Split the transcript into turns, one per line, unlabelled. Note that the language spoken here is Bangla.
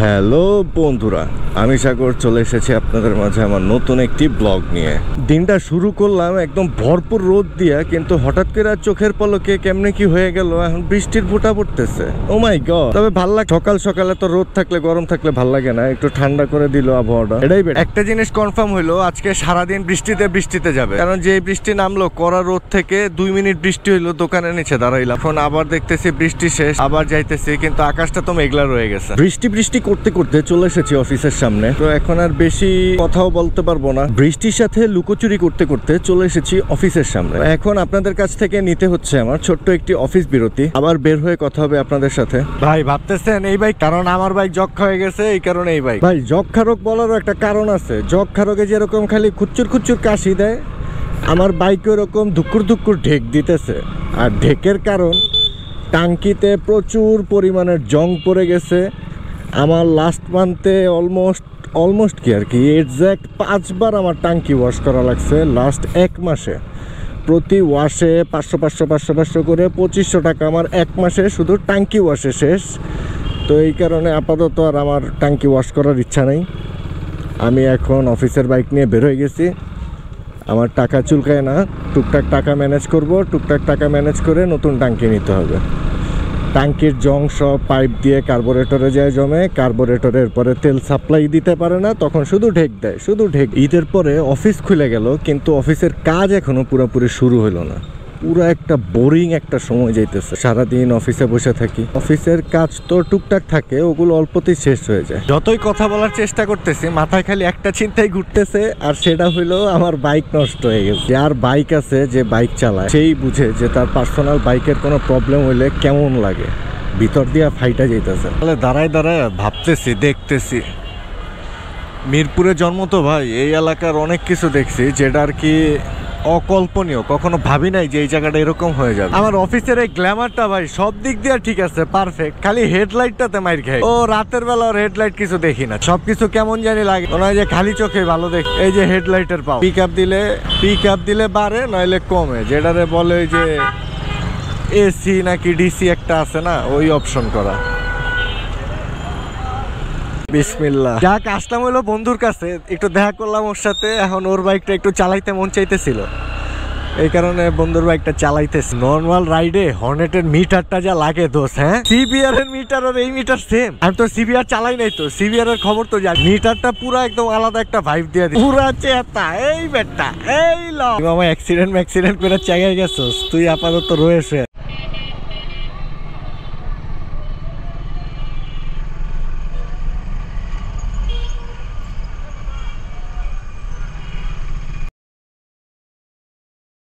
হ্যালো বন্ধুরা, আমি সাগর চলে এসেছি আপনাদের মাঝে আমার নতুন একটি ব্লগ নিয়ে। দিনটা শুরু করলাম একদম ভরপুর রোদ দিয়া, কিন্তু হঠাৎ করে চোখের পলকে কেমনে কি হয়ে গেল, এখন বৃষ্টির ফোঁটা পড়তেছে। ও মাই গড! তবে ভাল লাগে, সকাল সকালে তো রোদ থাকলে গরম থাকলে ভাল লাগে না, একটু ঠান্ডা করে দিল আবহাওয়াটা, এটাই বেটার। একটা জিনিস কনফার্ম হইলো, আজকে সারাদিন বৃষ্টিতে যাবে, কারণ যে বৃষ্টি নামলো কড়া রোদ থেকে 2 মিনিট বৃষ্টি হইলো, দোকানের নিচে দাঁড়াইলাম, এখন আবার দেখতেছি বৃষ্টি শেষ, আবার যাইতেছি, কিন্তু আকাশটা তো মেঘলা রয়ে গেছে। বৃষ্টি করতে করতে চলে এসেছি অফিসের সামনে, তো এখন আর বেশি কথাও বলতে পারবো না। বৃষ্টির সাথে লুকোচুরি করতে করতে চলে এসেছি অফিসের সামনে। এখন আপনাদের কাছ থেকে নিতে হচ্ছে আমার ছোট্ট একটি অফিস বিরতি, আবার বের হয়ে কথা হবে আপনাদের সাথে। ভাই ভাবতেছেন এই বাইক, কারণ আমার বাইক যক্ষা হয়ে গেছে, এই কারণে এই বাইক। ভাই যক্ষা রোগ বলারও একটা কারণ আছে। যক্ষা রোগে যেরকম খালি খুচ্চুর কাশি দেয়, আমার বাইকে ওরকম ধুকুর ঢেক দিতেছে। আর ঢেকের কারণ টাঙ্কিতে প্রচুর পরিমাণের জং পড়ে গেছে। আমার লাস্ট মান্থে অলমোস্ট কি আর কি এক্স্যাক্ট 5 বার আমার টাঙ্কি ওয়াশ করা লাগছে লাস্ট 1 মাসে। প্রতি ওয়াশে 500 করে 2500 টাকা আমার 1 মাসে শুধু টাঙ্কি ওয়াশে শেষ। তো এই কারণে আপাতত আর আমার টাঙ্কি ওয়াশ করার ইচ্ছা নেই। আমি এখন অফিসের বাইক নিয়ে বের হয়ে গেছি। আমার টাকা চুলকায় না, টুকটাক টাকা ম্যানেজ করব, টুকটাক টাকা ম্যানেজ করে নতুন টাঙ্কি নিতে হবে। টাঙ্কির জং সব পাইপ দিয়ে কার্বোরেটরে যায় জমে, কার্বোরেটরের পরে তেল সাপ্লাই দিতে পারে না, তখন শুধু ঢেক দেয়, শুধু ঢেক। ঈদের পরে অফিস খুলে গেল, কিন্তু অফিসের কাজ এখনো পুরোপুরি শুরু হলো না। পুরো একটা বোরিং একটা সময় যাইতেছে, সারাদিন অফিসে বসে থাকি। অফিসের কাজ তো টুকটাক থাকে, ওগুলো অল্পতেই শেষ হয়ে যায়। যতই কথা বলার চেষ্টা করতেছি, মাথায় খালি একটা চিন্তাই ঘুরতেছে, আর সেটা হইলো আমার বাইক নষ্ট হয়ে গেছে। যার বাইক আছে, যে বাইক চালায়, সেই বুঝে যে তার পার্সোনাল বাইকের কোনো প্রবলেম হইলে কেমন লাগে, ভিতর দিয়া ফাইটা যাইতেছে। তাহলে দাঁড়ায় ভাবতেছি, দেখতেছি। মিরপুরে জন্ম তো ভাই, এই এলাকার অনেক কিছু দেখছি যেটা আর কি অকল্পনীয়, কখনো ভাবি নাই যে এই জায়গাটা এরকম হয়ে যাবে। আমার অফিসের এই গ্ল্যামারটা ভাই সব দিক দিয়ে ঠিক আছে, পারফেক্ট, খালি হেডলাইটটাতে মাইর খাই। ও রাতের বেলা ওর হেডলাইট কিছু দেখি না, সবকিছু কেমন জানি লাগে, মনে হয় যে খালি চোখে ভালো দেখি। এই যে হেডলাইটের পাও, পিক আপ দিলে বাড়ে, নইলে কমে, যেটারে বলে ওই যে এসি নাকি ডিসি একটা আছে না, ওই অপশন করা। বিসমিল্লাহ। যাক, আসলাম হলো বন্ধুর কাছে, একটু দেখা করলাম ওর সাথে। এখন ওর বাইকটা একটু চালাইতে মন চাইতেছিল, এই কারণে বন্ধুর বাইকটা চালাইতেছি। নর্মাল রাইডে হর্নেটের মিটারটা যা লাগে দোষ, হ্যাঁ সিবিআর এর মিটার আর এই মিটার সেম। আমি তো সিবিআর চালাই নাই, তো সিবিআর এর খবর তো জানি। মিটারটা পুরো একদম আলাদা একটা ভাইব দিয়ে দিই, পুরা চেতা। এই বেটা, এই ল মামা, অ্যাক্সিডেন্ট করে চাগাই গেছস তুই, আপাতত রয়েছে।